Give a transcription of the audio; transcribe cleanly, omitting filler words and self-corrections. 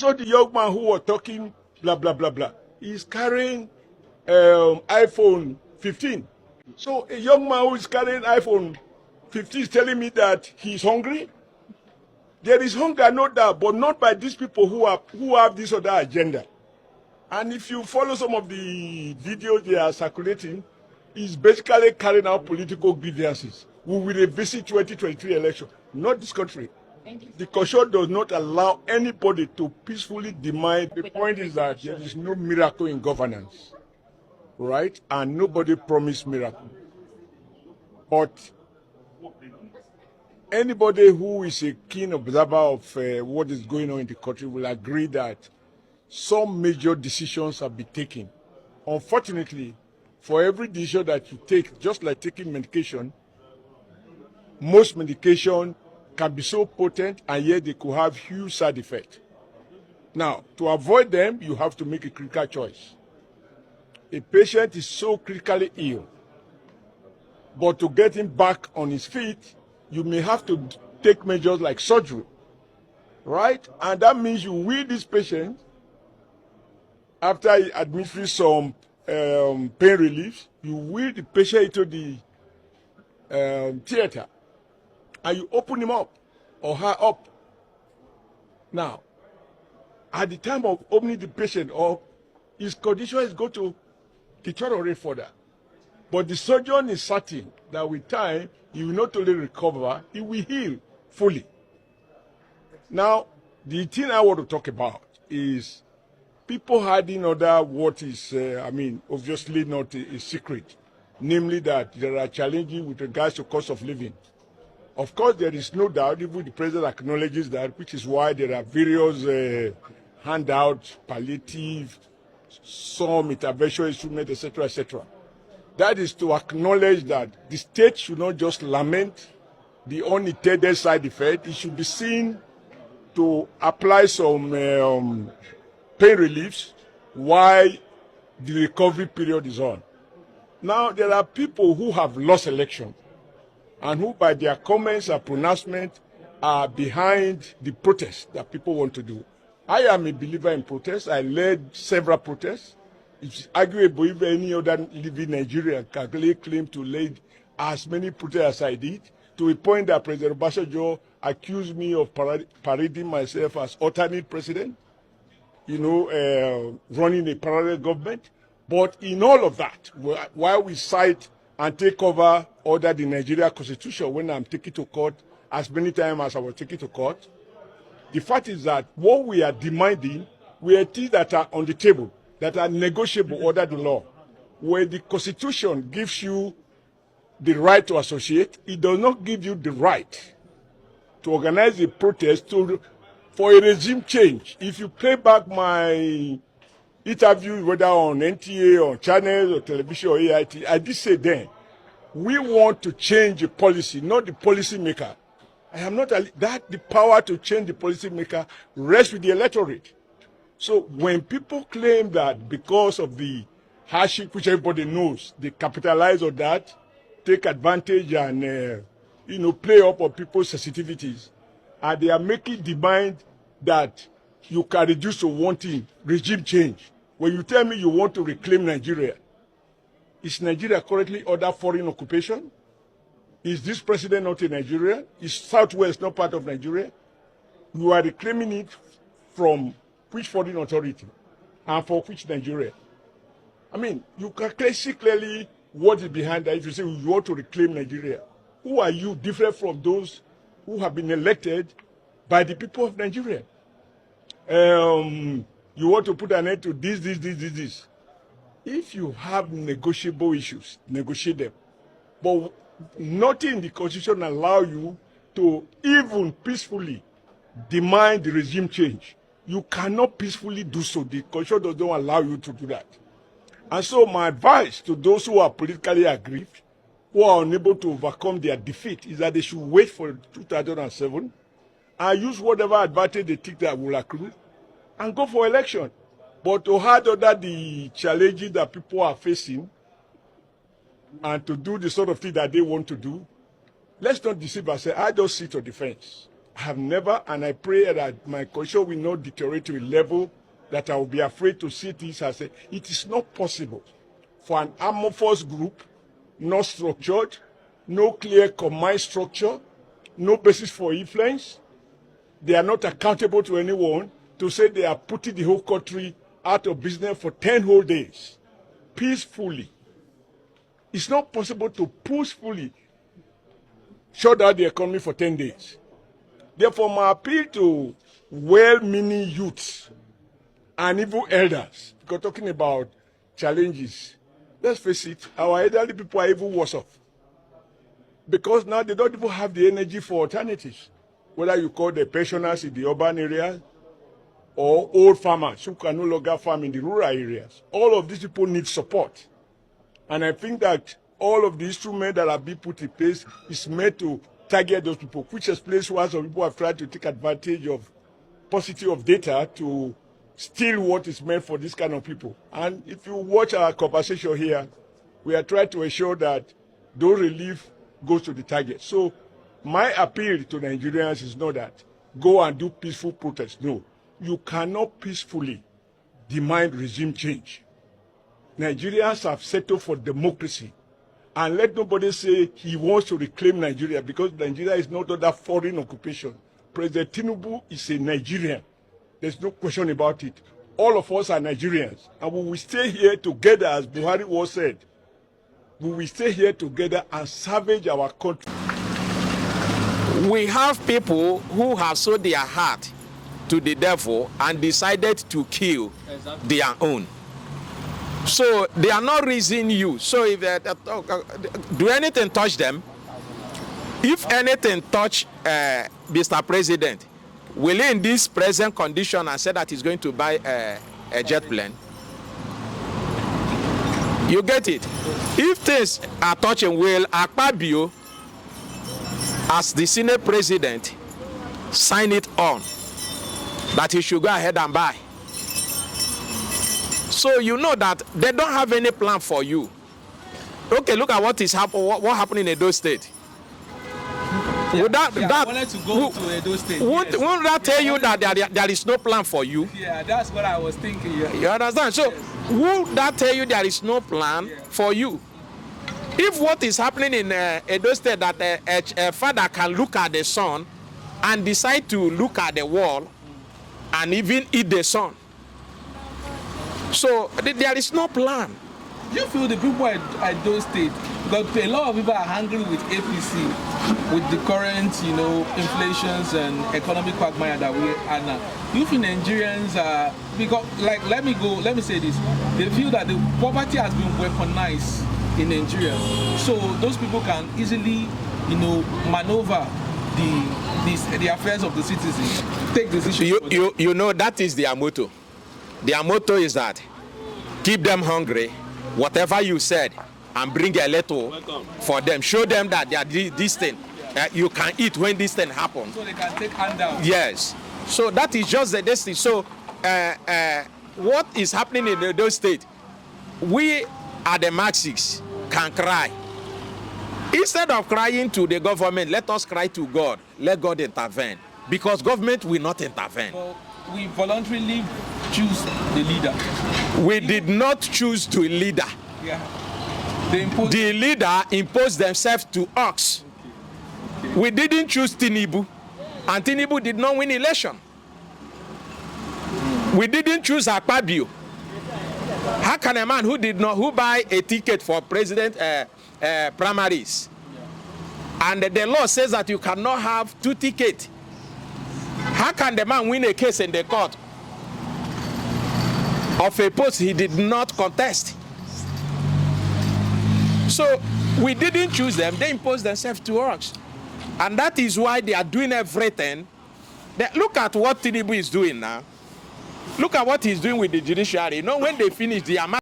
saw the young man who was talking blah, blah, blah, blah. He's carrying iPhone 15. So a young man who is carrying iPhone 15 is telling me that he's hungry. There is hunger, no doubt, but not by these people who have this other agenda. And if you follow some of the videos they are circulating, it's basically carrying out political grievances. We will revisit 2023 election, not this country. The Constitution does not allow anybody to peacefully demand. The point is that there is no miracle in governance, right? And nobody promised miracle. But anybody who is a keen observer of what is going on in the country will agree that some major decisions have been taken. Unfortunately, for every decision that you take, just like taking medication, most medication can be so potent and yet they could have huge side effects. Now, to avoid them, you have to make a critical choice. A patient is so critically ill, but to get him back on his feet, you may have to take measures like surgery, right? And that means you will this patient, after administering some pain relief, you wheel the patient into the theater and you open him up or her up. Now, at the time of opening the patient up, his condition is going to deteriorate further. But the surgeon is certain that with time, he will not only recover, he will heal fully. Now, the thing I want to talk about is people hiding under what is, obviously not a secret, namely that there are challenges with regards to cost of living. Of course, there is no doubt, even the president acknowledges that, which is why there are various handouts, palliative, some intervention instruments, etc., etc. That is to acknowledge that the state should not just lament the unintended side effect. It should be seen to apply some pain reliefs while the recovery period is on. Now, there are people who have lost election and who, by their comments and pronouncements, are behind the protests that people want to do. I am a believer in protests. I led several protests. It's arguable if any other living Nigerian can really claim to lead as many protests as I did, to a point that President Obasanjo accused me of parading myself as alternate president, running a parallel government. But in all of that, while we cite and take over under the Nigeria Constitution when I'm taken to court, as many times as I was taken to court, the fact is that what we are demanding were things that are on the table, that are negotiable under the law. Where the Constitution gives you the right to associate, it does not give you the right to organize a protest for a regime change. If you play back my interview, whether on NTA or channels or television or AIT, I did say then, we want to change the policy, not the policy maker. I am not that the power to change the policy maker rests with the electorate. So when people claim that because of the hardship, which everybody knows, they capitalize on that, take advantage and play up on people's sensitivities, and they are making demand that you can reduce to one thing, regime change. When you tell me you want to reclaim Nigeria, is Nigeria currently under foreign occupation? Is this president not in Nigeria? Is Southwest not part of Nigeria? You are reclaiming it from which foreign authority and for which Nigeria? I mean, you can see clearly what is behind that if you say you want to reclaim Nigeria. Who are you different from those who have been elected by the people of Nigeria? You want to put an end to this. If you have negotiable issues, negotiate them. But nothing in the Constitution allows you to even peacefully demand the regime change. You cannot peacefully do so. The Constitution does not allow you to do that. And so my advice to those who are politically aggrieved, who are unable to overcome their defeat, is that they should wait for 2007 and use whatever advantage they think that will accrue and go for election. But to hide under the challenges that people are facing and to do the sort of thing that they want to do, let's not deceive ourselves. I just sit on the fence. have never, and I pray that my condition will not deteriorate to a level that I will be afraid to see this as it is not possible for an amorphous group, not structured, no clear command structure, no basis for influence. They are not accountable to anyone, to say they are putting the whole country out of business for 10 whole days, peacefully. It's not possible to peacefully shut down the economy for 10 days. Therefore, my appeal to well-meaning youths and even elders, because talking about challenges, let's face it, our elderly people are even worse off. Because now they don't even have the energy for alternatives. Whether you call the pensioners in the urban areas or old farmers who can no longer farm in the rural areas. All of these people need support. And I think that all of the instruments that are being put in place is meant to target those people, which explains why some people have tried to take advantage of paucity of data to steal what is meant for this kind of people. And if you watch our conversation here, we are trying to ensure that those relief goes to the target. So my appeal to Nigerians is not that go and do peaceful protest. No, you cannot peacefully demand regime change. Nigerians have settled for democracy. And let nobody say he wants to reclaim Nigeria, because Nigeria is not under foreign occupation. President Tinubu is a Nigerian. There's no question about it. All of us are Nigerians. And we will stay here together, as Buhari was said. We will stay here together and salvage our country. We have people who have sold their heart to the devil and decided to kill their own. So they are not raising you. So if do anything touch them? If anything touch Mr. President, will he in this present condition and say that he's going to buy a jet plane? You get it? If things are touching, will Akpabio, as the Senate President, sign it on that he should go ahead and buy? So you know that they don't have any plan for you. Okay, look at what is what happened in Edo State. Yeah, I wanted to go to Edo State. Won't that tell you that there is no plan for you? Yeah, that's what I was thinking. Yeah. You understand? So, would that tell you there is no plan for you? If what is happening in Edo State, that a father can look at the son and decide to look at the wall and even eat the son. So, there is no plan. Do you feel the people at Edo State, because a lot of people are angry with APC, with the current, inflations and economic quagmire that we are now. Do you think Nigerians are, because, let me say this, they feel that the poverty has been weaponized in Nigeria, so those people can easily, maneuver the affairs of the citizens, take decisions. That is their motto. Their motto is that keep them hungry, whatever you said, and bring a little for them. Show them that they are this thing. You can eat when this thing happens. So they can take handouts. Yes. So that is just the destiny. So what is happening in those states, we at the Marxists can cry. Instead of crying to the government, let us cry to God. Let God intervene. Because government will not intervene. Well, we voluntarily choose the leader. We did not choose the leader. Yeah. The leader imposed themselves to us. Okay. We didn't choose Tinubu, and Tinubu did not win election. We didn't choose Akpabio. How can a man who buy a ticket for president primaries, and the law says that you cannot have 2 tickets? How can the man win a case in the court of a post he did not contest? So we didn't choose them, they imposed themselves to us. And that is why they are doing everything. Look at what Tinubu is doing now. Look at what he's doing with the judiciary. When they finish the amount